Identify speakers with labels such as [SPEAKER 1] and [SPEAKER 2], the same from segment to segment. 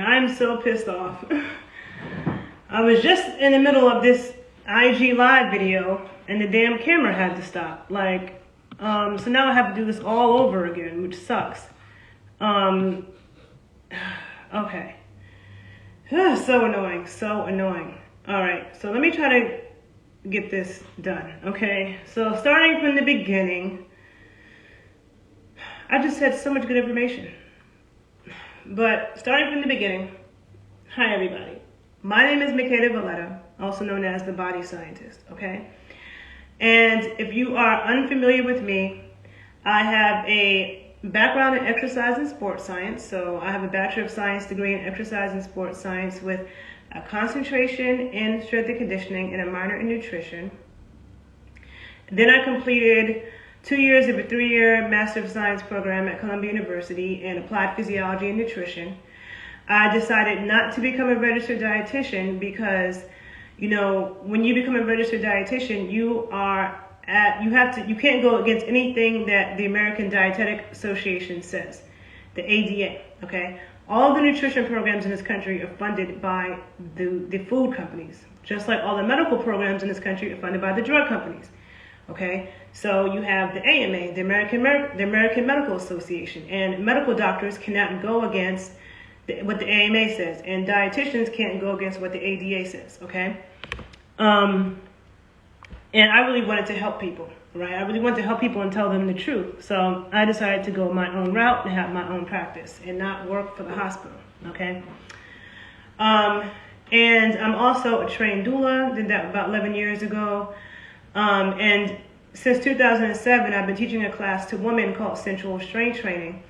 [SPEAKER 1] I'm so pissed off. I was just in the middle of this IG live video and the damn camera had to stop. Like, so now I have to do this all over again, which sucks. Okay. So annoying, so annoying. All right, so let me try to get this done, okay? So starting from the beginning, I just had so much good information. But starting from the beginning, hi everybody. My name is Makeda Valletta, also known as the Body Scientist, okay? And if you are unfamiliar with me, I have a background in exercise and sports science. So I have a Bachelor of Science degree in exercise and sports science with a concentration in strength and conditioning and a minor in nutrition. Then I completed 2 years of a 3-year Master of Science program at Columbia University in applied physiology and nutrition. I decided not to become a registered dietitian because, you know, when you become a registered dietitian, you can't go against anything that the American Dietetic Association says, the ADA, okay? All the nutrition programs in this country are funded by the food companies, just like all the medical programs in this country are funded by the drug companies, okay? So you have the AMA, the American Medical Association, and medical doctors cannot go against what the AMA says, and dietitians can't go against what the ADA says, okay? And I really wanted to help people, right? I really wanted to help people and tell them the truth. So I decided to go my own route and have my own practice and not work for the hospital, okay? And I'm also a trained doula, did that about 11 years ago. And since 2007, I've been teaching a class to women called Sensual Strength Training.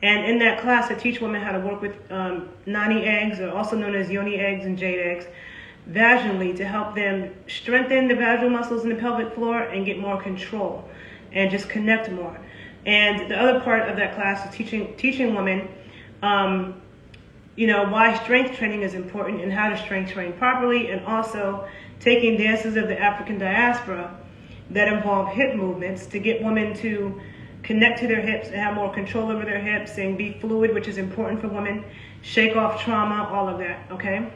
[SPEAKER 1] And in that class, I teach women how to work with nani eggs, or also known as yoni eggs and jade eggs, vaginally to help them strengthen the vaginal muscles in the pelvic floor and get more control and just connect more. And the other part of that class is teaching women, you know, why strength training is important and how to strength train properly, and also taking dances of the African diaspora that involve hip movements to get women to connect to their hips and have more control over their hips and be fluid, which is important for women, shake off trauma, all of that, okay?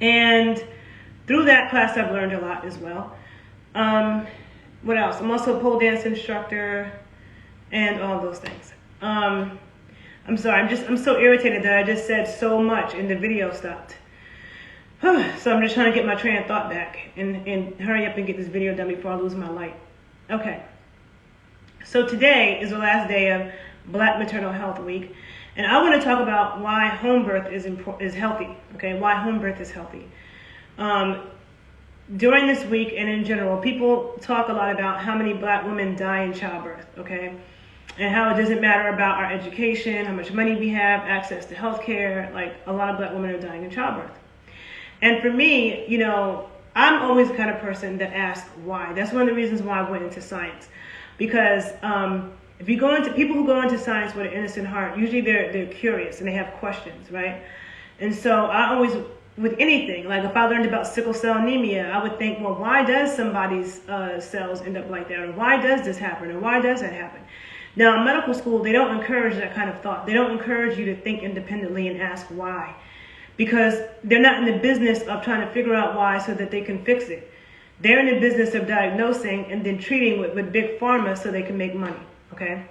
[SPEAKER 1] And through that class, I've learned a lot as well. What else? I'm also a pole dance instructor and all those things. I'm sorry, I'm so irritated that I just said so much and the video stopped. So I'm just trying to get my train of thought back and hurry up and get this video done before I lose my light. Okay. So today is the last day of Black Maternal Health Week. And I want to talk about why home birth is healthy, okay? Why home birth is healthy. During this week and in general, people talk a lot about how many Black women die in childbirth, okay? And how it doesn't matter about our education, how much money we have, access to health care. Like, a lot of Black women are dying in childbirth. And for me, you know, I'm always the kind of person that asks why. That's one of the reasons why I went into science. Because if you go into, people who go into science with an innocent heart, usually they're curious and they have questions, right? And so I always, with anything, like if I learned about sickle cell anemia, I would think, well, why does somebody's cells end up like that? Or why does this happen? Or why does that happen? Now, in medical school, they don't encourage that kind of thought. They don't encourage you to think independently and ask why. Because they're not in the business of trying to figure out why so that they can fix it. They're in the business of diagnosing and then treating with big pharma so they can make money, okay?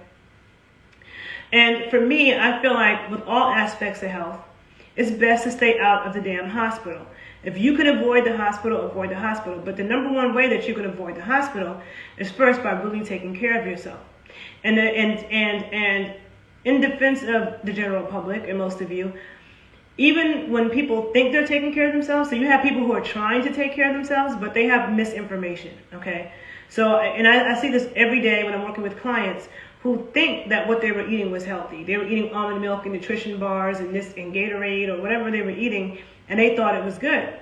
[SPEAKER 1] And for me, I feel like with all aspects of health, it's best to stay out of the damn hospital. If you can avoid the hospital, avoid the hospital. But the number one way that you can avoid the hospital is first by really taking care of yourself. And in defense of the general public and most of you, even when people think they're taking care of themselves, so you have people who are trying to take care of themselves, but they have misinformation, okay? So, and I see this every day when I'm working with clients who think that what they were eating was healthy. They were eating almond milk and nutrition bars and this and Gatorade or whatever they were eating, and they thought it was good.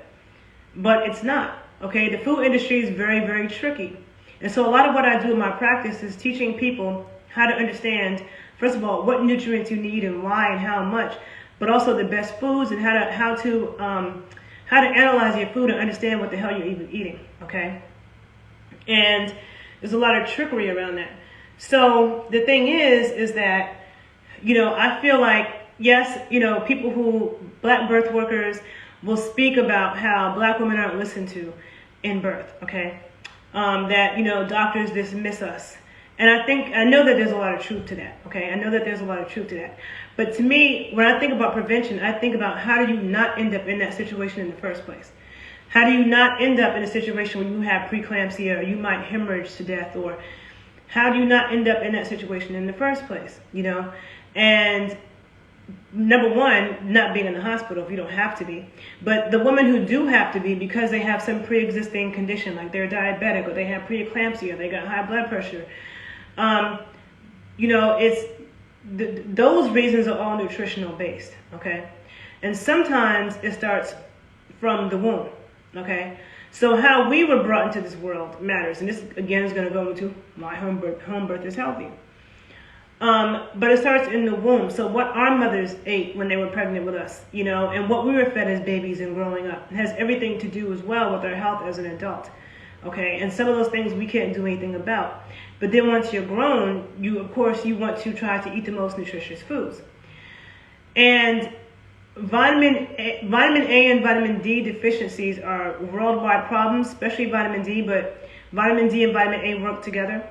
[SPEAKER 1] But it's not, okay? The food industry is very, very tricky. And so a lot of what I do in my practice is teaching people how to understand, first of all, what nutrients you need and why and how much, but also the best foods and how to analyze your food and understand what the hell you're even eating, okay? And there's a lot of trickery around that. So the thing is that, you know, I feel like yes, black birth workers will speak about how black women aren't listened to in birth, okay? That, doctors dismiss us. And I know that there's a lot of truth to that, okay? I know that there's a lot of truth to that. But to me, when I think about prevention, I think about how do you not end up in that situation in the first place? How do you not end up in a situation where you have preeclampsia or you might hemorrhage to death? Or how do you not end up in that situation in the first place, And number one, not being in the hospital if you don't have to be. But the women who do have to be because they have some pre-existing condition, like they're diabetic or they have preeclampsia, they got high blood pressure. Those reasons are all nutritional based, okay? And sometimes it starts from the womb, okay? So how we were brought into this world matters. And this, again, is going to go into why home birth is healthy. But it starts in the womb. So what our mothers ate when they were pregnant with us, and what we were fed as babies and growing up has everything to do as well with our health as an adult. Okay, and some of those things we can't do anything about. But then once you're grown, you want to try to eat the most nutritious foods. And vitamin A and vitamin D deficiencies are worldwide problems, especially vitamin D, but vitamin D and vitamin A work together.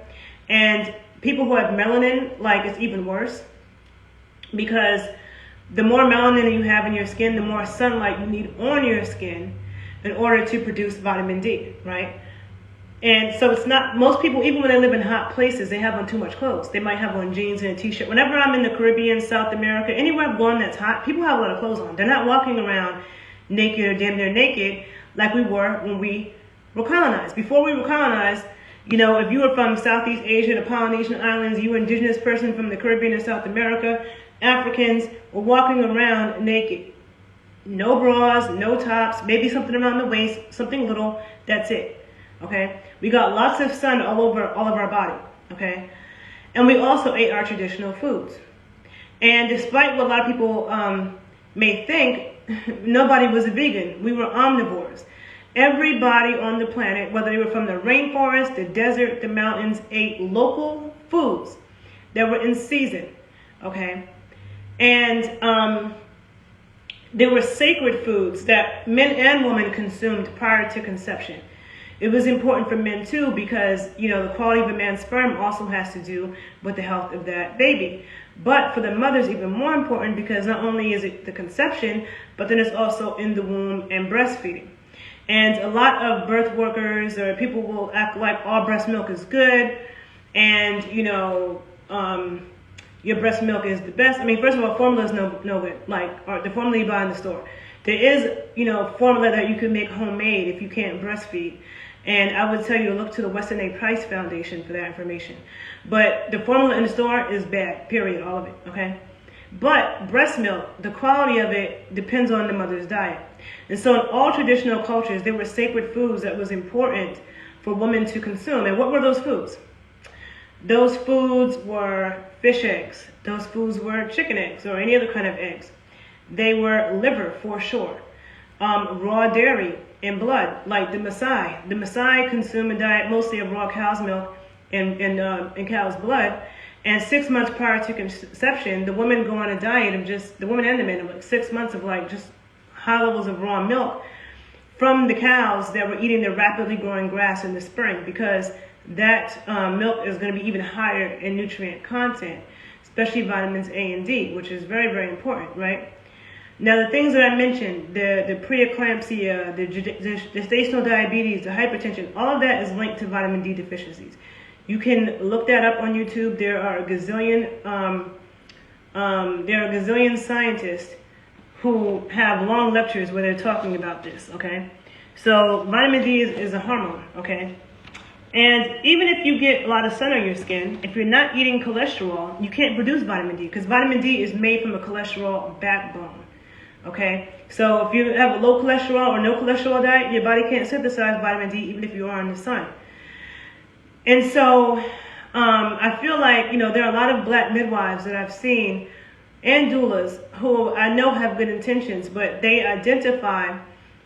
[SPEAKER 1] And people who have melanin, it's even worse, because the more melanin you have in your skin, the more sunlight you need on your skin in order to produce vitamin D, right? And so it's not, most people, even when they live in hot places, they have on too much clothes. They might have on jeans and a t-shirt. Whenever I'm in the Caribbean, South America, anywhere I've gone that's hot, people have a lot of clothes on. They're not walking around naked or damn near naked like we were when we were colonized. Before we were colonized, if you were from Southeast Asia, the Polynesian Islands, you were an indigenous person from the Caribbean and South America, Africans were walking around naked. No bras, no tops, maybe something around the waist, something little, that's it. Okay, we got lots of sun all of our body, okay? And we also ate our traditional foods. And despite what a lot of people may think, nobody was a vegan. We were omnivores. Everybody on the planet, whether they were from the rainforest, the desert, the mountains, ate local foods that were in season, okay? And there were sacred foods that men and women consumed prior to conception. It was important for men too because, the quality of a man's sperm also has to do with the health of that baby. But for the mother, it's even more important because not only is it the conception, but then it's also in the womb and breastfeeding. And a lot of birth workers or people will act like all breast milk is good and, your breast milk is the best. I mean, first of all, formula is no good, the formula you buy in the store. There is, formula that you can make homemade if you can't breastfeed. And I would tell you to look to the Weston A. Price Foundation for that information. But the formula in the store is bad, period, all of it, okay? But breast milk, the quality of it depends on the mother's diet. And so in all traditional cultures, there were sacred foods that was important for women to consume. And what were those foods? Those foods were fish eggs. Those foods were chicken eggs or any other kind of eggs. They were liver for sure. Raw dairy and blood, like the Maasai. The Maasai consume a diet mostly of raw cow's milk and cow's blood. And 6 months prior to conception, the women go on a diet of the women and the men, 6 months of just high levels of raw milk from the cows that were eating the rapidly growing grass in the spring, because that milk is going to be even higher in nutrient content, especially vitamins A and D, which is very, very important, right? Now, the things that I mentioned, the preeclampsia, the gestational diabetes, the hypertension, all of that is linked to vitamin D deficiencies. You can look that up on YouTube. There are a gazillion scientists who have long lectures where they're talking about this, okay? So vitamin D is a hormone, okay? And even if you get a lot of sun on your skin, if you're not eating cholesterol, you can't produce vitamin D because vitamin D is made from a cholesterol backbone. Okay, so if you have a low cholesterol or no cholesterol diet, your body can't synthesize vitamin D even if you are in the sun. And so I feel like, there are a lot of black midwives that I've seen and doulas who I know have good intentions, but they identify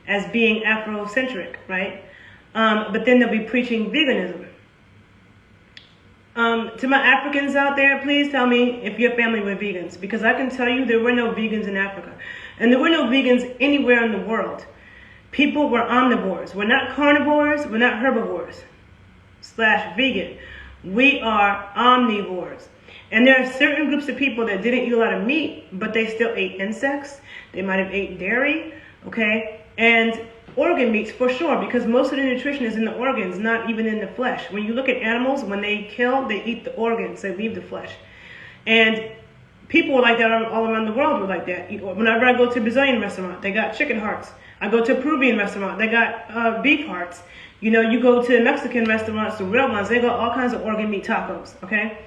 [SPEAKER 1] as being Afrocentric, right? But then they'll be preaching veganism. To my Africans out there, please tell me if your family were vegans, because I can tell you there were no vegans in Africa. And there were no vegans anywhere in the world. People were omnivores. We're not carnivores, we're not herbivores / vegan. We are omnivores. And there are certain groups of people that didn't eat a lot of meat, but they still ate insects. They might have ate dairy, okay? And organ meats for sure, because most of the nutrition is in the organs, not even in the flesh. When you look at animals, when they kill, they eat the organs, they leave the flesh. And people were like that all around the world were like that. Whenever I go to a Brazilian restaurant, they got chicken hearts. I go to a Peruvian restaurant, they got beef hearts. You know, you go to Mexican restaurants, the real ones, they got all kinds of organ meat tacos, okay?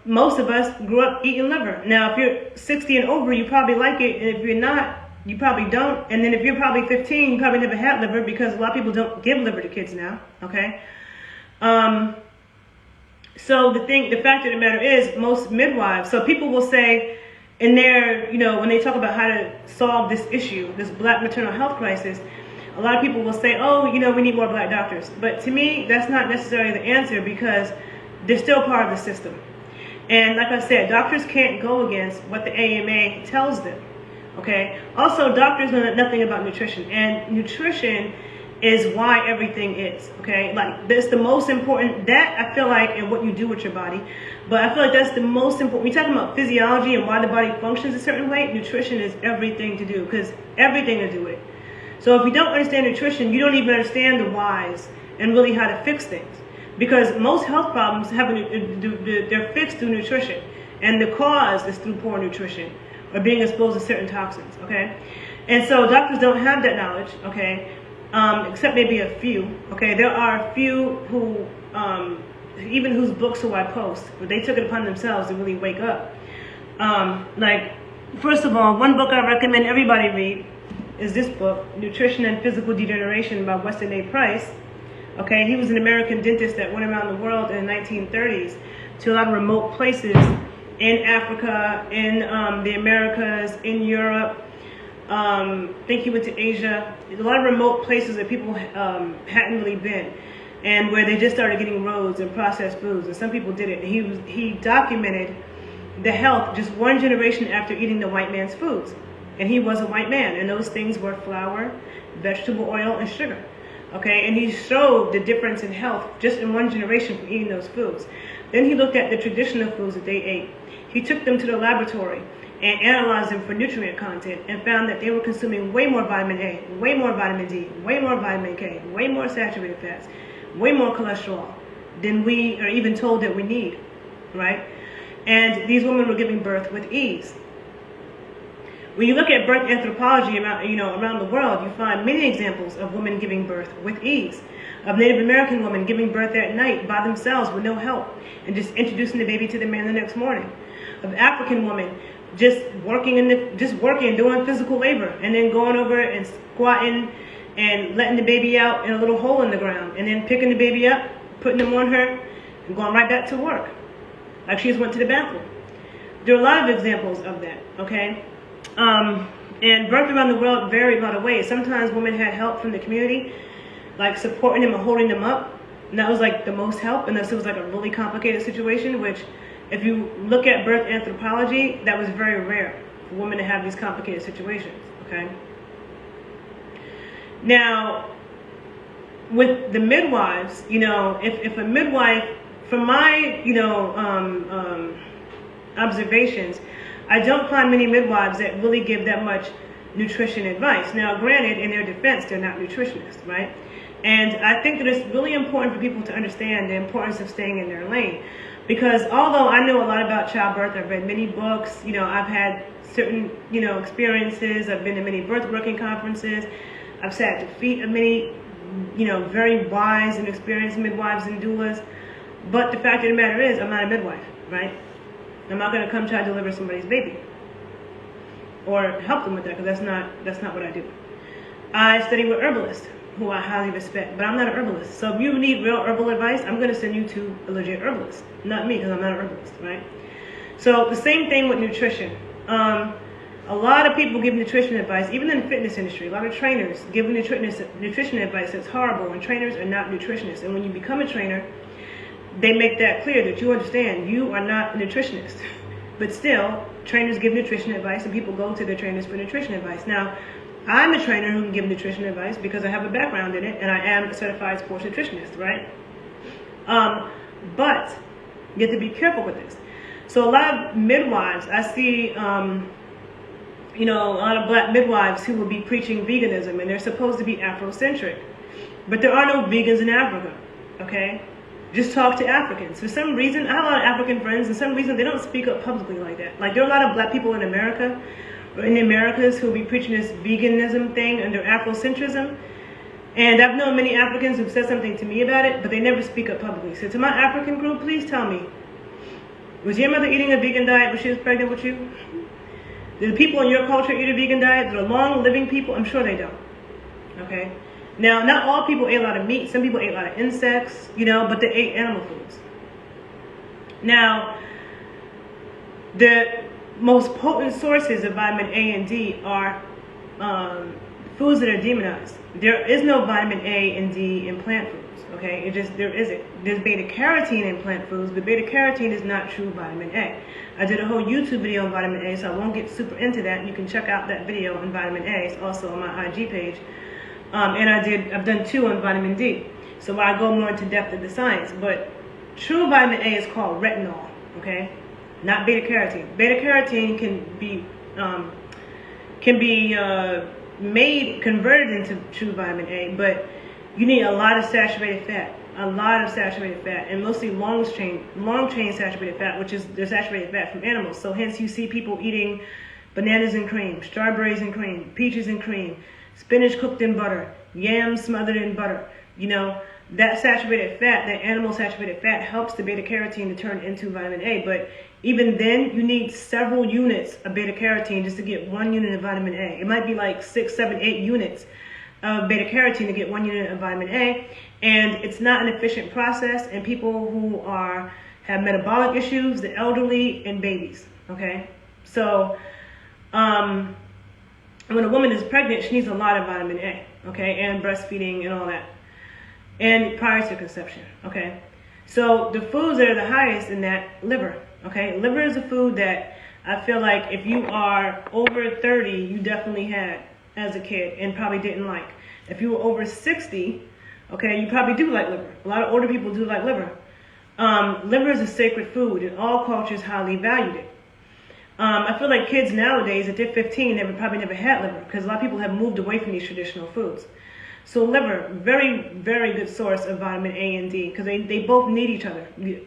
[SPEAKER 1] Most of us grew up eating liver. Now, if you're 60 and over, you probably like it, and if you're not, you probably don't. And then if you're probably 15, you probably never had liver, because a lot of people don't give liver to kids now, okay? So the fact of the matter is, most midwives, so people will say in their, you know, when they talk about how to solve this issue, this black maternal health crisis, a lot of people will say, oh, you know, we need more black doctors. But to me, that's not necessarily the answer, because they're still part of the system. And like I said, doctors can't go against what the AMA tells them. Okay. Also, doctors know nothing about nutrition, and nutrition is why everything is. Okay. Like, that's the most important, that I feel like, and what you do with your body. But I feel like that's the most important. When you're talking about physiology and why the body functions a certain way, nutrition is everything to do, because everything to do with it. So if you don't understand nutrition, you don't even understand the whys and really how to fix things. Because most health problems they're fixed through nutrition, and the cause is through poor nutrition or being exposed to certain toxins, okay? And so doctors don't have that knowledge, okay? Except maybe a few, okay? There are a few who, even whose books who I post, but they took it upon themselves to really wake up. Like, first of all, one book I recommend everybody read is this book, Nutrition and Physical Degeneration by Weston A. Price. Okay, he was an American dentist that went around the world in the 1930s to a lot of remote places in Africa, in the Americas, in Europe. I think he went to Asia. A lot of remote places that people hadn't really been, and where they just started getting roads and processed foods, and some people did it. And he documented the health just one generation after eating the white man's foods. And he was a white man, and those things were flour, vegetable oil, and sugar. Okay, and he showed the difference in health just in one generation from eating those foods. Then he looked at the traditional foods that they ate. He took them to the laboratory and analyzed them for nutrient content, and found that they were consuming way more vitamin A, way more vitamin D, way more vitamin K, way more saturated fats, way more cholesterol than we are even told that we need, right? And these women were giving birth with ease. When you look at birth anthropology around the world, you find many examples of women giving birth with ease, of Native American women giving birth at night by themselves with no help, and just introducing the baby to the man the next morning, of African women just working, doing physical labor, and then going over and squatting and letting the baby out in a little hole in the ground, and then picking the baby up, putting them on her, and going right back to work, like she just went to the bathroom. There are a lot of examples of that, okay? And birth around the world varied a lot of ways. Sometimes women had help from the community, like supporting them and holding them up, and that was like the most help, unless it was like a really complicated situation, which if you look at birth anthropology, that was very rare for women to have these complicated situations, okay? Now, with the midwives, if a midwife, from my, observations, I don't find many midwives that really give that much nutrition advice. Now, granted, in their defense, they're not nutritionists, right? And I think that it's really important for people to understand the importance of staying in their lane. Because although I know a lot about childbirth, I've read many books, I've had certain, experiences, I've been to many birth working conferences, I've sat at the feet of many, very wise and experienced midwives and doulas. But the fact of the matter is, I'm not a midwife, right? I'm not going to come try to deliver somebody's baby or help them with that, because that's not what I do. I study with herbalists, who I highly respect, but I'm not an herbalist. So if you need real herbal advice, I'm going to send you to a legit herbalist, not me, because I'm not an herbalist, right? So the same thing with nutrition. A lot of people give nutrition advice, even in the fitness industry. A lot of trainers give nutrition advice that's horrible, and trainers are not nutritionists. And when you become a trainer, they make that clear that you understand you are not a nutritionist. But still, trainers give nutrition advice and people go to their trainers for nutrition advice. Now, I'm a trainer who can give nutrition advice because I have a background in it and I am a certified sports nutritionist, right? But you have to be careful with this. So a lot of midwives, I see, a lot of black midwives who will be preaching veganism, and they're supposed to be Afrocentric. But there are no vegans in Africa, okay? Just talk to Africans. For some reason, I have a lot of African friends, and for some reason they don't speak up publicly like that. Like, there are a lot of black people in America, or in the Americas, who will be preaching this veganism thing under Afrocentrism. And I've known many Africans who've said something to me about it, but they never speak up publicly. So to my African group, please tell me, was your mother eating a vegan diet when she was pregnant with you? Do the people in your culture eat a vegan diet? Do the long-living people? I'm sure they don't. Okay? Now, not all people ate a lot of meat. Some people ate a lot of insects, but they ate animal foods. Now, the most potent sources of vitamin A and D are foods that are demonized. There is no vitamin A and D in plant foods. Okay, there isn't. There's beta carotene in plant foods, but beta carotene is not true vitamin A. I did a whole YouTube video on vitamin A, so I won't get super into that. You can check out that video on vitamin A. It's also on my IG page. And I've done 2 on vitamin D. So I go more into depth of the science. But true vitamin A is called retinol. Okay, not beta carotene. Beta carotene can be converted into true vitamin A, but you need a lot of saturated fat, and mostly long chain saturated fat, which is the saturated fat from animals. So hence you see people eating bananas and cream, strawberries and cream, peaches and cream, spinach cooked in butter, yams smothered in butter. That saturated fat, that animal saturated fat, helps the beta carotene to turn into vitamin A. But even then, you need several units of beta carotene just to get 1 unit of vitamin A. It might be like 6, 7, 8 units of beta carotene to get 1 unit of vitamin A, and it's not an efficient process. And people who have metabolic issues, the elderly, and babies. Okay, so when a woman is pregnant, she needs a lot of vitamin A. Okay, and breastfeeding and all that, and prior to conception. Okay, so the foods that are the highest in that, liver. Okay, liver is a food that I feel like if you are over 30, you definitely had as a kid and probably didn't like. If you were over 60, okay, you probably do like liver. A lot of older people do like liver. Liver is a sacred food, and all cultures highly valued it. I feel like kids nowadays, if they're 15, they probably never had liver, because a lot of people have moved away from these traditional foods. So liver, very, very good source of vitamin A and D, because they both need each other.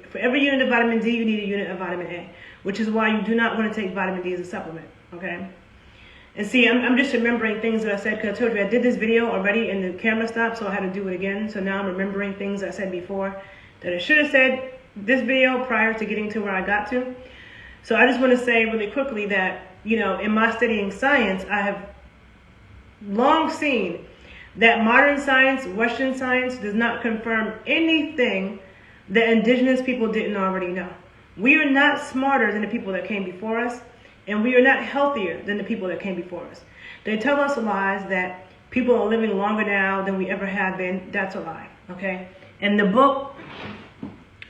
[SPEAKER 1] For every unit of vitamin D, you need a unit of vitamin A, which is why you do not want to take vitamin D as a supplement, okay? And see, I'm just remembering things that I said, because I told you I did this video already and the camera stopped, so I had to do it again. So now I'm remembering things I said before that I should have said this video prior to getting to where I got to. So I just want to say really quickly that, in my studying science, I have long seen that modern science, Western science, does not confirm anything that indigenous people didn't already know. We are not smarter than the people that came before us, and we are not healthier than the people that came before us. They tell us lies that people are living longer now than we ever have been. That's a lie, okay? And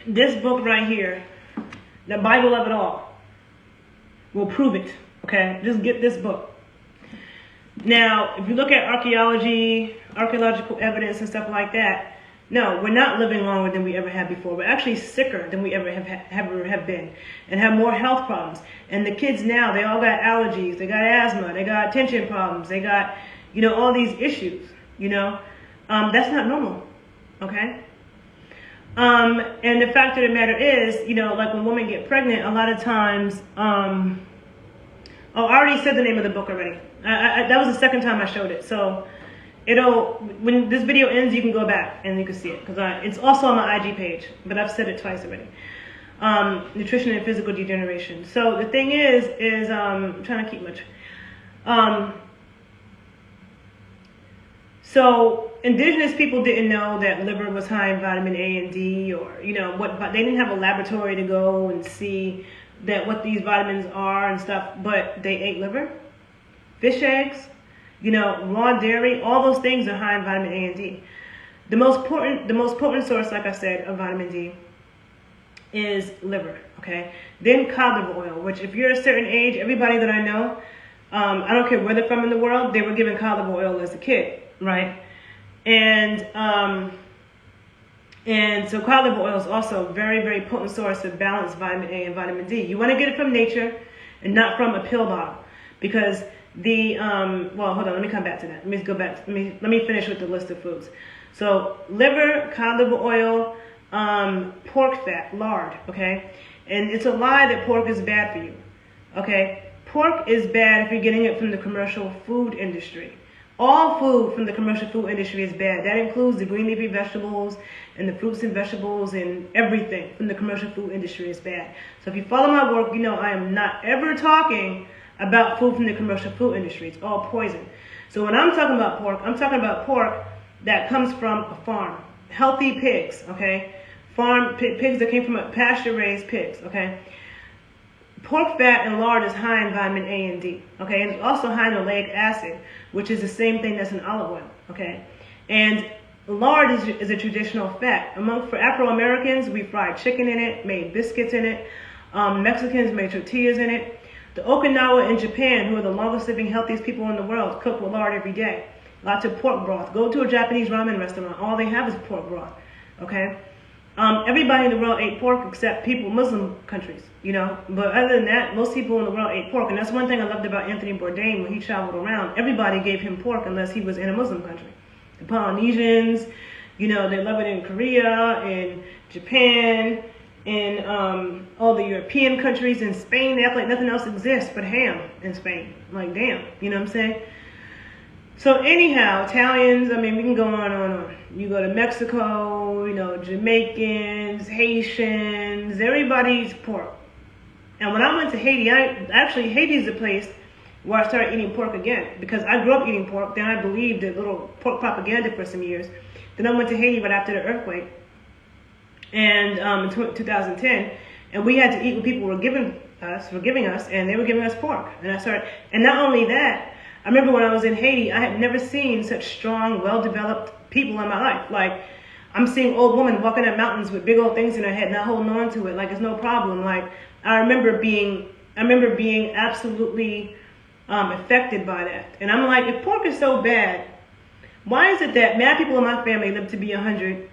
[SPEAKER 1] this book right here, the Bible of it all, will prove it, okay? Just get this book. Now, if you look at archaeological evidence and stuff like that, no, we're not living longer than we ever have before. We're actually sicker than we ever have been, and have more health problems. And the kids now, they all got allergies, they got asthma, they got attention problems, they got, all these issues, That's not normal, okay? And the fact of the matter is, like when women get pregnant, a lot of times, I already said the name of the book already. That was the second time I showed it. So when this video ends, you can go back and you can see it, because it's also on my IG page, but I've said it twice already. Nutrition and physical degeneration. So the thing is I'm trying to keep much. So indigenous people didn't know that liver was high in vitamin A and D, or but they didn't have a laboratory to go and see what these vitamins are and stuff. But they ate liver, fish eggs, raw dairy. All those things are high in vitamin A and D. The most potent source, like I said, of vitamin D is liver, okay? Then cod liver oil, which if you're a certain age, everybody that I know, I don't care where they're from in the world, they were given cod liver oil as a kid, right? And so cod liver oil is also a very, very potent source of balanced vitamin A and vitamin D. You want to get it from nature and not from a pill bottle, because well, hold on, let me come back to that. Let me go back. Let me finish with the list of foods. So liver, cod liver oil, pork fat, lard, okay? And it's a lie that pork is bad for you, okay? Pork is bad if you're getting it from the commercial food industry. All food from the commercial food industry is bad. That includes the green leafy vegetables and the fruits and vegetables, and everything from the commercial food industry is bad. So if you follow my work, you know I am not ever talking about food from the commercial food industry. It's all poison. So when I'm talking about pork, I'm talking about pork that comes from a farm. Healthy pigs, okay? Pigs that came from pasture-raised pigs, okay? Pork fat and lard is high in vitamin A and D, okay? And it's also high in oleic acid, which is the same thing that's in olive oil, okay? And lard is a traditional fat. For Afro-Americans, we fried chicken in it, made biscuits in it. Mexicans made tortillas in it. The Okinawa in Japan, who are the longest living, healthiest people in the world, cook with lard every day. Lots of pork broth. Go to a Japanese ramen restaurant. All they have is pork broth, okay? Everybody in the world ate pork except Muslim countries, you know. But other than that, most people in the world ate pork. And that's one thing I loved about Anthony Bourdain when he traveled around. Everybody gave him pork unless he was in a Muslim country. The Polynesians, you know, they love it in Korea, in Japan, in all the European countries. In Spain, they act like nothing else exists but ham in Spain. Like, damn, you know what I'm saying? So anyhow, Italians, I mean, we can go on and on. You go to Mexico, you know, Jamaicans, Haitians, everybody eats pork. And when I went to Haiti, Haiti is the place where I started eating pork again, because I grew up eating pork. Then I believed the little pork propaganda for some years. Then I went to Haiti right after the earthquake, and in 2010, and we had to eat what people were giving us, and they were giving us pork. And and not only that, I remember when I was in Haiti, I had never seen such strong, well-developed people in my life. Like, I'm seeing old women walking up mountains with big old things in their head, not holding on to it, like it's no problem. Like, I remember being absolutely affected by that. And I'm like, if pork is so bad, why is it that mad people in my family live to be 100,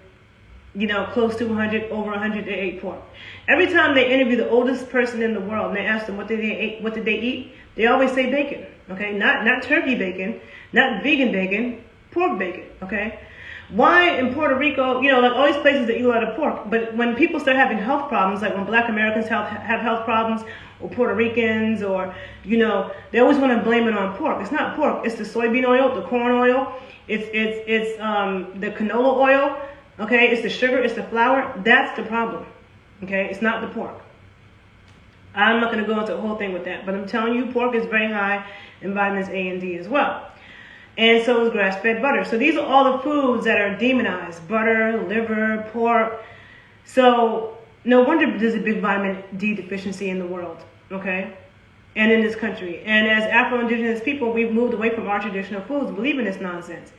[SPEAKER 1] you know, close to 100, over 100, they ate pork? Every time they interview the oldest person in the world and they ask them what did they eat, they always say bacon, okay? Not turkey bacon, not vegan bacon, pork bacon, okay? Why in Puerto Rico, you know, like all these places that eat a lot of pork, but when people start having health problems, like when Black Americans have health problems, or Puerto Ricans, or, you know, they always want to blame it on pork. It's not pork, it's the soybean oil, the corn oil, it's the canola oil, okay? It's the sugar, it's the flour. That's the problem, okay? It's not the pork. I'm not going to go into the whole thing with that, but I'm telling you, pork is very high in vitamins A and D as well. And so is grass-fed butter. So these are all the foods that are demonized: butter, liver, pork. So no wonder there's a big vitamin D deficiency in the world, okay? And in this country. And as Afro-Indigenous people, we've moved away from our traditional foods, believing this nonsense.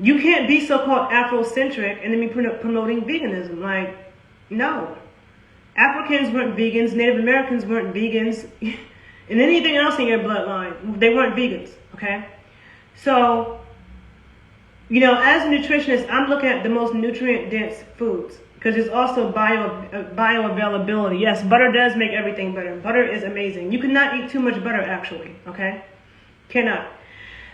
[SPEAKER 1] You can't be so-called Afrocentric and then be promoting veganism. Like, no. Africans weren't vegans, Native Americans weren't vegans, and anything else in your bloodline, they weren't vegans, okay? So, you know, as a nutritionist, I'm looking at the most nutrient-dense foods, because there's also bioavailability. Yes, butter does make everything better. Butter is amazing. You cannot eat too much butter, actually, okay? Cannot.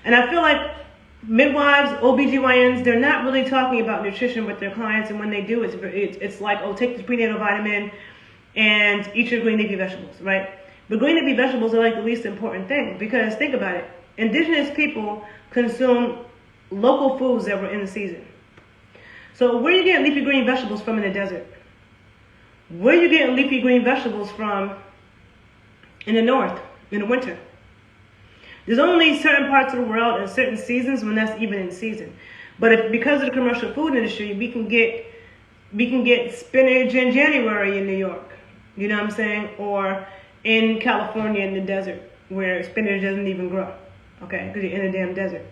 [SPEAKER 1] And I feel like midwives, OBGYNs, they're not really talking about nutrition with their clients, and when they do, it's like, oh, take the prenatal vitamin and eat your green leafy vegetables, right? But green leafy vegetables are like the least important thing, because think about it. Indigenous people consume local foods that were in the season. So where are you getting leafy green vegetables from in the desert? Where are you getting leafy green vegetables from in the north, in the winter? There's only certain parts of the world and certain seasons when that's even in season. But because of the commercial food industry, we can get spinach in January in New York. You know what I'm saying? Or in California in the desert, where spinach doesn't even grow. Okay, because you're in a damn desert.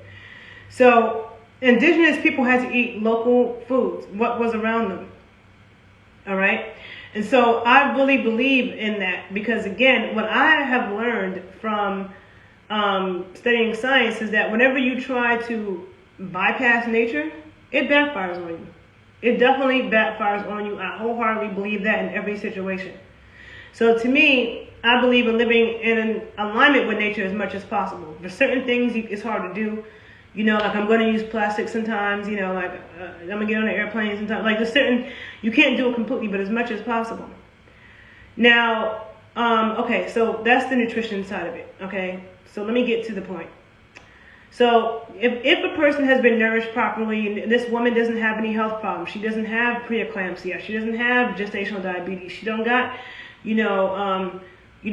[SPEAKER 1] So indigenous people had to eat local foods, what was around them. All right? And so I really believe in that because, again, what I have learned from studying science is that whenever you try to bypass nature, it backfires on you. It definitely backfires on you. I wholeheartedly believe that in every situation. So to me, I believe in living in alignment with nature as much as possible. For certain things, it's hard to do. You know, like I'm going to use plastic sometimes, you know, like I'm going to get on an airplane sometimes. Like there's certain, you can't do it completely, but as much as possible. Now, okay, so that's the nutrition side of it, okay? So let me get to the point. So if a person has been nourished properly, and this woman doesn't have any health problems, she doesn't have preeclampsia, she doesn't have gestational diabetes, she don't got,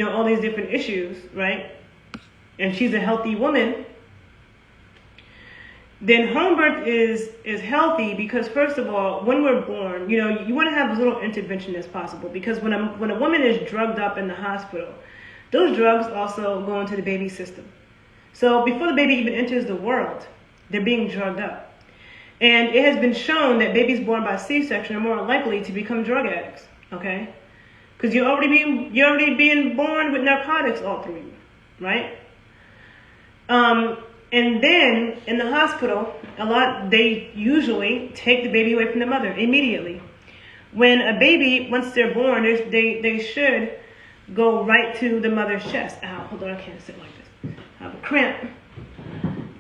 [SPEAKER 1] all these different issues, right? And she's a healthy woman. Then home birth is healthy because, first of all, when we're born, you want to have as little intervention as possible, because when a woman is drugged up in the hospital, those drugs also go into the baby's system. So before the baby even enters the world, they're being drugged up. And it has been shown that babies born by C-section are more likely to become drug addicts, okay? Because you're already being born with narcotics all through you, right? And then in the hospital, they usually take the baby away from the mother immediately. When a baby, once they're born, they should go right to the mother's chest. Ow, hold on, I can't sit like this. I have a cramp.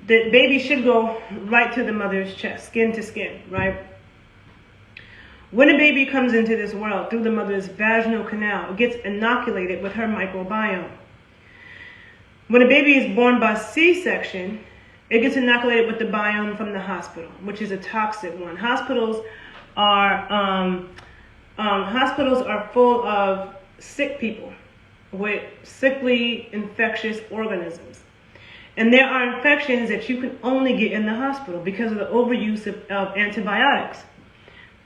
[SPEAKER 1] The baby should go right to the mother's chest, skin to skin, right? When a baby comes into this world through the mother's vaginal canal, it gets inoculated with her microbiome. When a baby is born by C-section, it gets inoculated with the biome from the hospital, which is a toxic one. Hospitals are full of sick people with sickly, infectious organisms. And there are infections that you can only get in the hospital because of the overuse of antibiotics.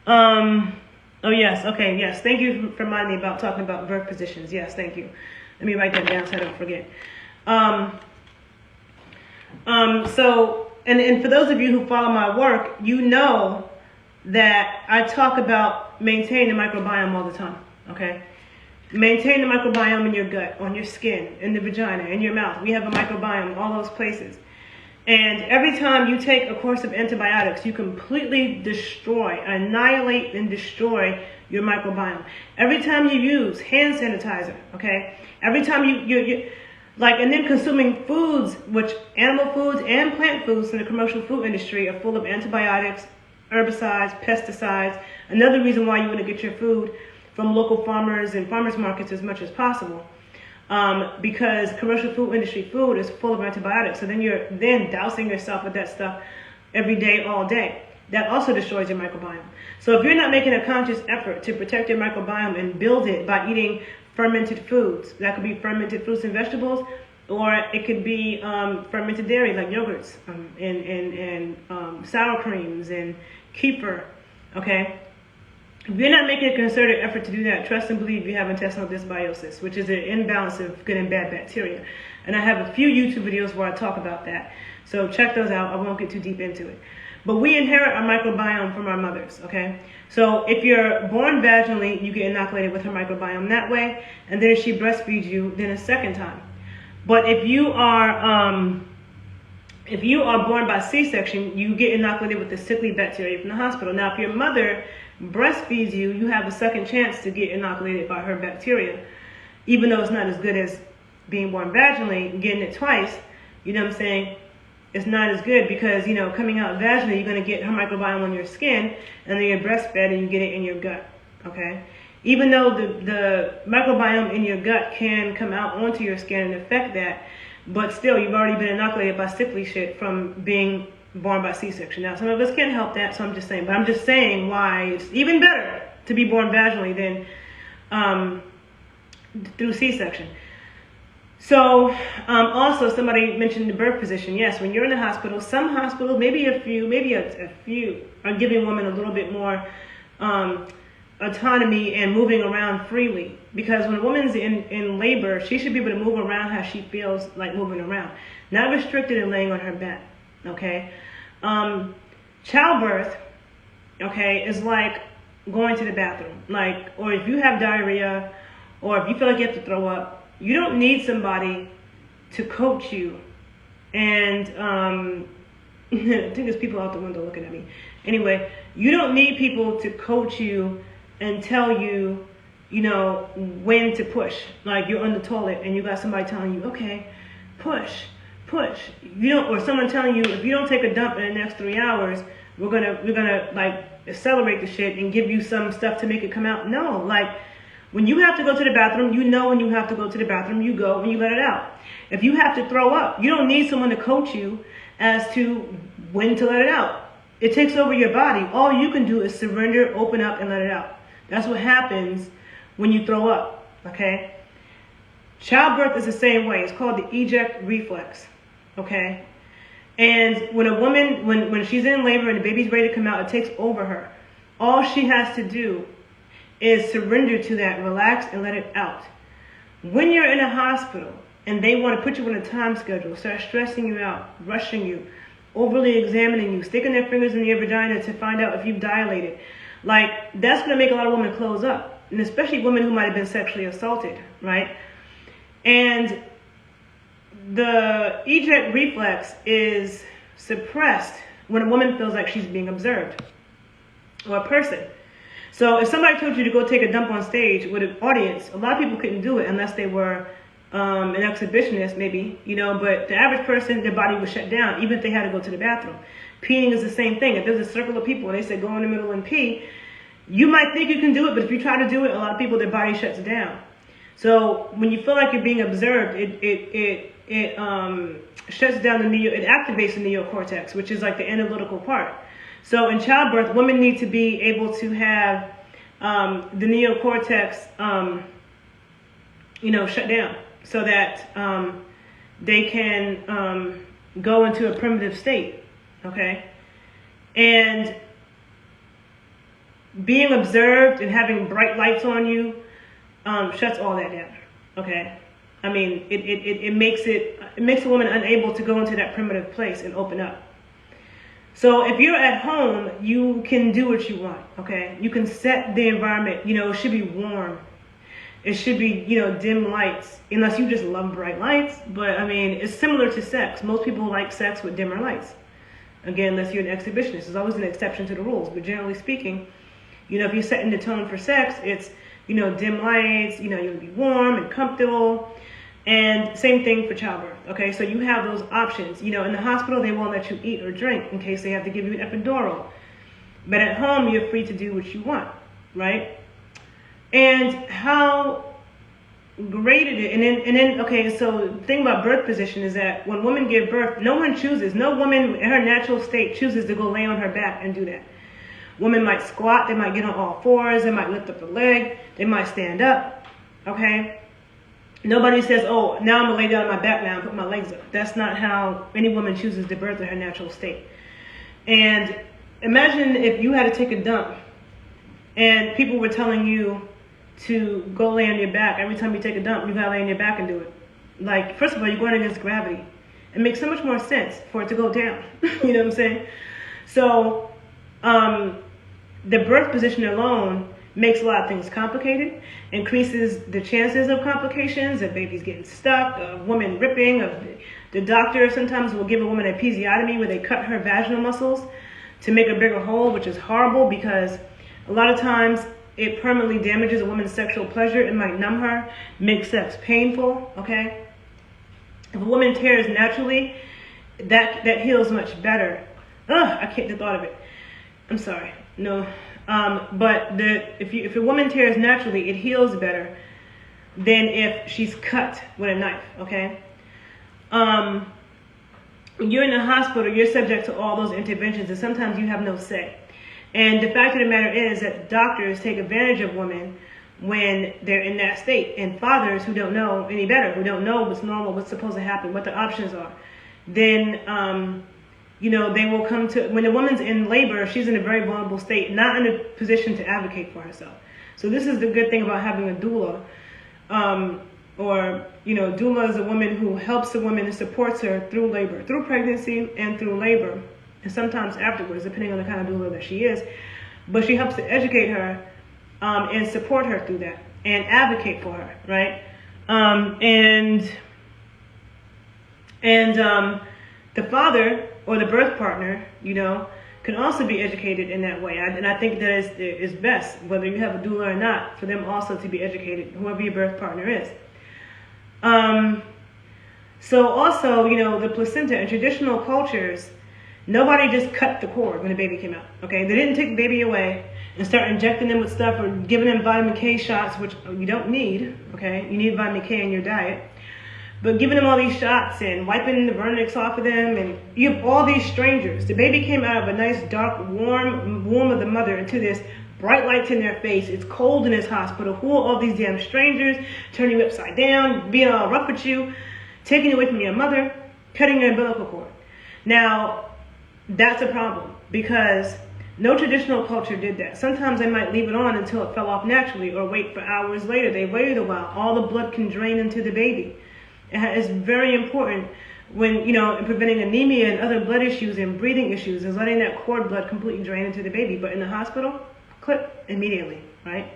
[SPEAKER 1] Oh yes, okay, yes. Thank you for reminding me about talking about birth positions. Yes, thank you. Let me write that down so I don't forget. And for those of you who follow my work, you know that I talk about maintaining the microbiome all the time, okay? Maintain the microbiome in your gut, on your skin, in the vagina, in your mouth. We have a microbiome, all those places. And every time you take a course of antibiotics, you completely annihilate and destroy your microbiome. Every time you use hand sanitizer, okay? Every time and then consuming foods, which animal foods and plant foods in the commercial food industry are full of antibiotics, herbicides, pesticides. Another reason why you want to get your food from local farmers and farmers markets as much as possible. Because commercial food industry food is full of antibiotics. So then you're dousing yourself with that stuff every day, all day. That also destroys your microbiome. So if you're not making a conscious effort to protect your microbiome and build it by eating fermented foods, that could be fermented fruits and vegetables, or it could be fermented dairy like yogurts and sour creams and kefir, okay? If you're not making a concerted effort to do that, trust and believe you have intestinal dysbiosis, which is an imbalance of good and bad bacteria. And I have a few YouTube videos where I talk about that. So check those out. I won't get too deep into it. But we inherit our microbiome from our mothers, okay? So if you're born vaginally, you get inoculated with her microbiome that way. And then if she breastfeeds you, then a second time. But if you are born by C-section, you get inoculated with the sickly bacteria from the hospital. Now, if your mother breastfeeds you, you have a second chance to get inoculated by her bacteria, even though it's not as good as being born vaginally, getting it twice. You know what I'm saying? It's not as good because, coming out vaginally, you're going to get her microbiome on your skin, and then you're breastfed and you get it in your gut, okay? Even though the microbiome in your gut can come out onto your skin and affect that, but still, you've already been inoculated by sickly shit from being born by C-section. Now, some of us can't help that, so I'm just saying. But I'm just saying why it's even better to be born vaginally than through C-section. So, also, somebody mentioned the birth position. Yes, when you're in the hospital, some hospitals, maybe a few, are giving women a little bit more autonomy and moving around freely. Because when a woman's in labor, she should be able to move around how she feels like moving around. Not restricted and laying on her back. Okay, childbirth, okay, is like going to the bathroom, like, or if you have diarrhea, or if you feel like you have to throw up, you don't need somebody to coach you. And I think there's people out the window looking at me. Anyway, you don't need people to coach you and tell you, you know, when to push. Like you're on the toilet and you got somebody telling you, okay, push. You don't, or someone telling you, if you don't take a dump in the next 3 hours, we're gonna like accelerate the shit and give you some stuff to make it come out. No, like when you have to go to the bathroom, you know when you have to go to the bathroom, you go and you let it out. If you have to throw up, you don't need someone to coach you as to when to let it out. It takes over your body. All you can do is surrender, open up, and let it out. That's what happens when you throw up, okay? Childbirth is the same way. It's called the eject reflex, okay? And when a woman, when she's in labor and the baby's ready to come out, it takes over her. All she has to do is surrender to that, relax, and let it out. When you're in a hospital and they want to put you on a time schedule, start stressing you out, rushing you, overly examining you, sticking their fingers in your vagina to find out if you've dilated, like that's going to make a lot of women close up, and especially women who might have been sexually assaulted, right? And the eject reflex is suppressed when a woman feels like she's being observed, or a person. So if somebody told you to go take a dump on stage with an audience, a lot of people couldn't do it unless they were an exhibitionist, maybe, you know, but the average person, their body was shut down, even if they had to go to the bathroom. Peeing is the same thing. If there's a circle of people and they say go in the middle and pee, you might think you can do it, but if you try to do it, a lot of people, their body shuts down. So when you feel like you're being observed, it shuts down it activates the neocortex, which is like the analytical part. So in childbirth, women need to be able to have the neocortex, shut down so that they can go into a primitive state, okay? And being observed and having bright lights on you shuts all that down, okay? I mean, it makes a woman unable to go into that primitive place and open up. So if you're at home, you can do what you want, okay? You can set the environment, it should be warm. It should be, dim lights, unless you just love bright lights. But I mean, it's similar to sex. Most people like sex with dimmer lights. Again, unless you're an exhibitionist. There's always an exception to the rules. But generally speaking, if you're setting the tone for sex, it's, dim lights, you'll be warm and comfortable. And same thing for childbirth, okay? So you have those options. In the hospital, they won't let you eat or drink in case they have to give you an epidural. But at home, you're free to do what you want, right? And how great it is. And then, okay, so the thing about birth position is that when women give birth, no one chooses. No woman in her natural state chooses to go lay on her back and do that. Women might squat, they might get on all fours, they might lift up the leg, they might stand up, okay? Nobody says, oh, now I'm going to lay down on my back now and put my legs up. That's not how any woman chooses to birth in her natural state. And imagine if you had to take a dump and people were telling you to go lay on your back. Every time you take a dump, you got to lay on your back and do it. Like, first of all, you're going against gravity. It makes so much more sense for it to go down. You know what I'm saying? So the birth position alone makes a lot of things complicated, increases the chances of complications, of babies getting stuck, of women ripping, of the doctor sometimes will give a woman an episiotomy where they cut her vaginal muscles to make a bigger hole, which is horrible because a lot of times it permanently damages a woman's sexual pleasure. It might numb her, make sex painful, okay? If a woman tears naturally, that heals much better. Ugh, I can't the thought of it. I'm sorry, no. But if a woman tears naturally, it heals better than if she's cut with a knife, okay? When you're in the hospital, you're subject to all those interventions, and sometimes you have no say. And the fact of the matter is that doctors take advantage of women when they're in that state, and fathers who don't know any better, who don't know what's normal, what's supposed to happen, what the options are, then they will come to, when a woman's in labor, she's in a very vulnerable state, not in a position to advocate for herself. So this is the good thing about having a doula. Doula is a woman who helps the woman and supports her through labor, through pregnancy and through labor, and sometimes afterwards, depending on the kind of doula that she is.
[SPEAKER 2] but she helps to educate her and support her through that and advocate for her, right? The father or the birth partner, can also be educated in that way. And I think that is best, whether you have a doula or not, for them also to be educated, whoever your birth partner is. So also, the placenta in traditional cultures, nobody just cut the cord when the baby came out, okay? They didn't take the baby away and start injecting them with stuff or giving them vitamin K shots, which you don't need, okay? You need vitamin K in your diet. But giving them all these shots and wiping the vernix off of them, and you have all these strangers. The baby came out of a nice, dark, warm womb of the mother into this bright lights in their face. It's cold in this hospital. Who are all these damn strangers? Turning you upside down, being all rough with you, taking you away from your mother, cutting your umbilical cord. Now, that's a problem because no traditional culture did that. Sometimes they might leave it on until it fell off naturally or wait for hours later. They waited a while. All the blood can drain into the baby. It's very important when, in preventing anemia and other blood issues and breathing issues is letting that cord blood completely drain into the baby. But in the hospital, clip immediately, right?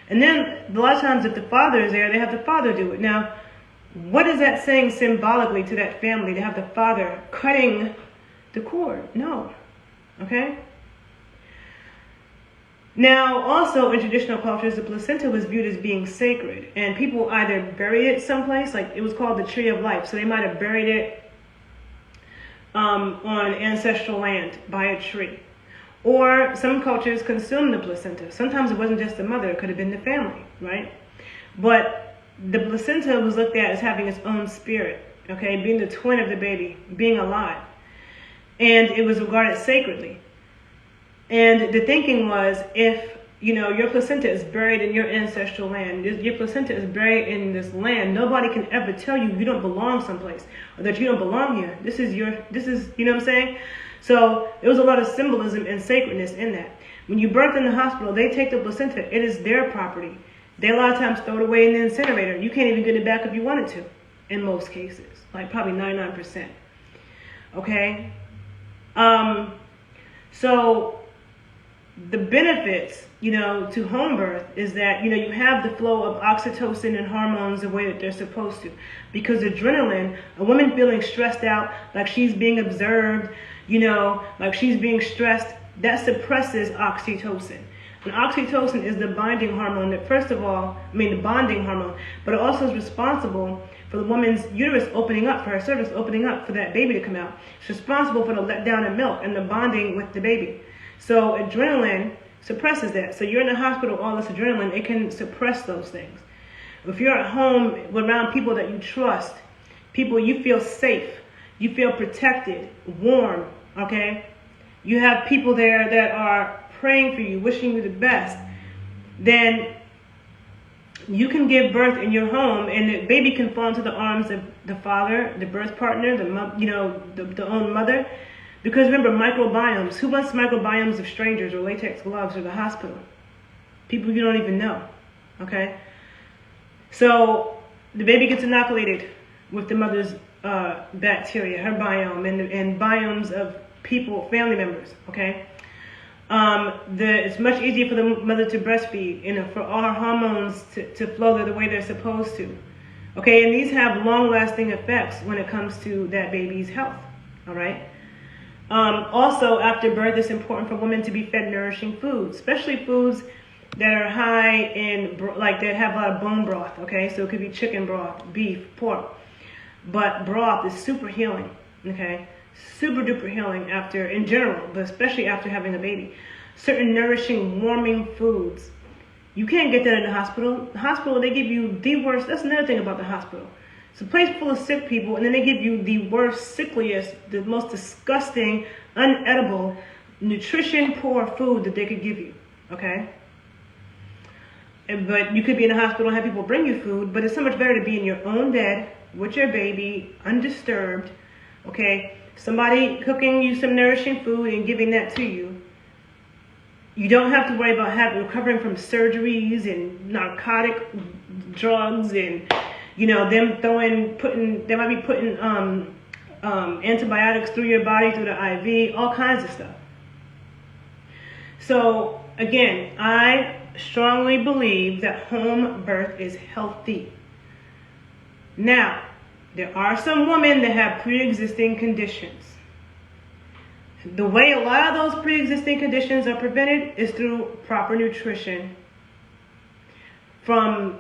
[SPEAKER 2] And then a lot of times if the father is there, they have the father do it. Now, what is that saying symbolically to that family to have the father cutting the cord? No, okay? Now, also in traditional cultures, the placenta was viewed as being sacred, and people either buried it someplace, like it was called the tree of life, so they might have buried it on ancestral land by a tree. Or some cultures consumed the placenta. Sometimes it wasn't just the mother, it could have been the family, right? But the placenta was looked at as having its own spirit, okay, being the twin of the baby, being alive. And it was regarded sacredly. And the thinking was, if, your placenta is buried in your ancestral land, your placenta is buried in this land, nobody can ever tell you you don't belong someplace or that you don't belong here. This is, you know what I'm saying? So there was a lot of symbolism and sacredness in that. When you birth in the hospital, they take the placenta. It is their property. They a lot of times throw it away in the incinerator. You can't even get it back if you wanted to, in most cases, like probably 99%. Okay? So the benefits, to home birth is that, you have the flow of oxytocin and hormones the way that they're supposed to. Because adrenaline, a woman feeling stressed out, like she's being observed, like she's being stressed, that suppresses oxytocin. And oxytocin is the binding hormone that, first of all, the bonding hormone, but it also is responsible for the woman's uterus opening up, for her cervix opening up for that baby to come out. It's responsible for the letdown of milk and the bonding with the baby. So adrenaline suppresses that. So you're in the hospital, all this adrenaline, it can suppress those things. If you're at home around people that you trust, people you feel safe, you feel protected, warm, okay? You have people there that are praying for you, wishing you the best, then you can give birth in your home and the baby can fall into the arms of the father, the birth partner, the own mother. Because remember, microbiomes. Who wants microbiomes of strangers or latex gloves or the hospital? People you don't even know, okay? So the baby gets inoculated with the mother's bacteria, her biome, and biomes of people, family members, okay? It's much easier for the mother to breastfeed, for all her hormones to flow the way they're supposed to, okay? And these have long-lasting effects when it comes to that baby's health, all right? Also, after birth, it's important for women to be fed nourishing foods, especially foods that are high in, that have a lot of bone broth, okay? So it could be chicken broth, beef, pork. But broth is super healing, okay? Super duper healing in general, but especially after having a baby. Certain nourishing, warming foods. You can't get that in the hospital. The hospital, they give you the worst. That's another thing about the hospital. It's a place full of sick people, and then they give you the worst, sickliest, the most disgusting, unedible, nutrition-poor food that they could give you, okay? But you could be in the hospital and have people bring you food, but it's so much better to be in your own bed with your baby, undisturbed, okay? Somebody cooking you some nourishing food and giving that to you. You don't have to worry about recovering from surgeries and narcotic drugs and, they might be putting antibiotics through your body, through the IV, all kinds of stuff. So again, I strongly believe that home birth is healthy. Now, there are some women that have pre-existing conditions. The way a lot of those pre-existing conditions are prevented is through proper nutrition from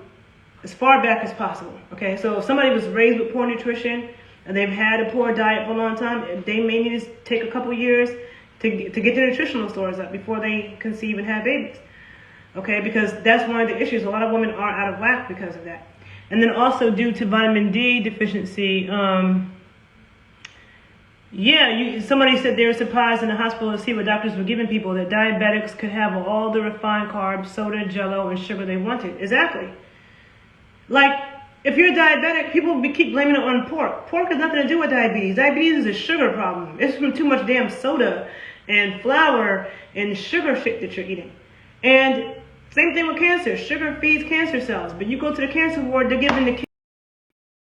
[SPEAKER 2] as far back as possible. Okay, so if somebody was raised with poor nutrition and they've had a poor diet for a long time, they may need to take a couple years to get their nutritional stores up before they conceive and have babies. Okay, because that's one of the issues. A lot of women are out of whack because of that. And then also due to vitamin D deficiency, somebody said they were surprised in the hospital to see what doctors were giving people, that diabetics could have all the refined carbs, soda, jello, and sugar they wanted. Exactly. Like, if you're diabetic, people keep blaming it on pork. Pork has nothing to do with diabetes. Diabetes is a sugar problem. It's from too much damn soda and flour and sugar shit that you're eating. And same thing with cancer. Sugar feeds cancer cells. But you go to the cancer ward, they're giving the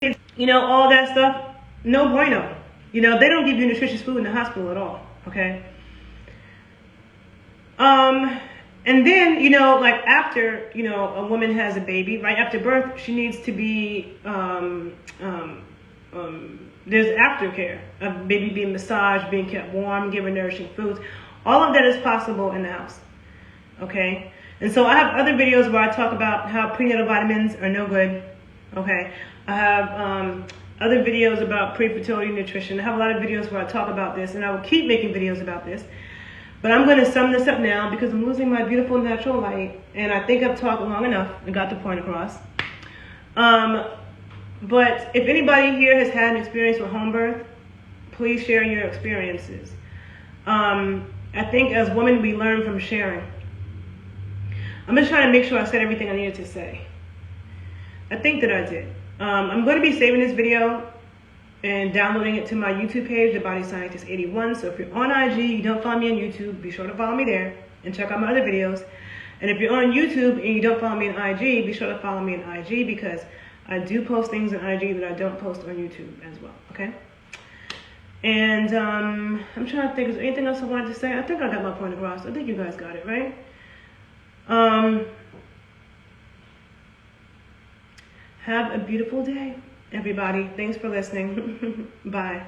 [SPEAKER 2] kids, all that stuff. No bueno. They don't give you nutritious food in the hospital at all. Okay? And then, like after, a woman has a baby, right after birth, she needs to be, there's aftercare of baby being massaged, being kept warm, given nourishing foods. All of that is possible in the house. Okay? And so I have other videos where I talk about how prenatal vitamins are no good. Okay? I have other videos about pre-fertility nutrition. I have a lot of videos where I talk about this, and I will keep making videos about this. But I'm going to sum this up now because I'm losing my beautiful natural light, and I think I've talked long enough and got the point across. But if anybody here has had an experience with home birth, please share your experiences. I think as women, we learn from sharing. I'm just trying to make sure I said everything I needed to say. I think that I did. I'm going to be saving this video and downloading it to my YouTube page, The Body Scientist 81. So if you're on IG, you don't follow me on YouTube, be sure to follow me there and check out my other videos. And if you're on YouTube and you don't follow me on IG, be sure to follow me on IG because I do post things on IG that I don't post on YouTube as well, okay? And I'm trying to think, is there anything else I wanted to say? I think I got my point across. I think you guys got it, right? Have a beautiful day, everybody. Thanks for listening. Bye.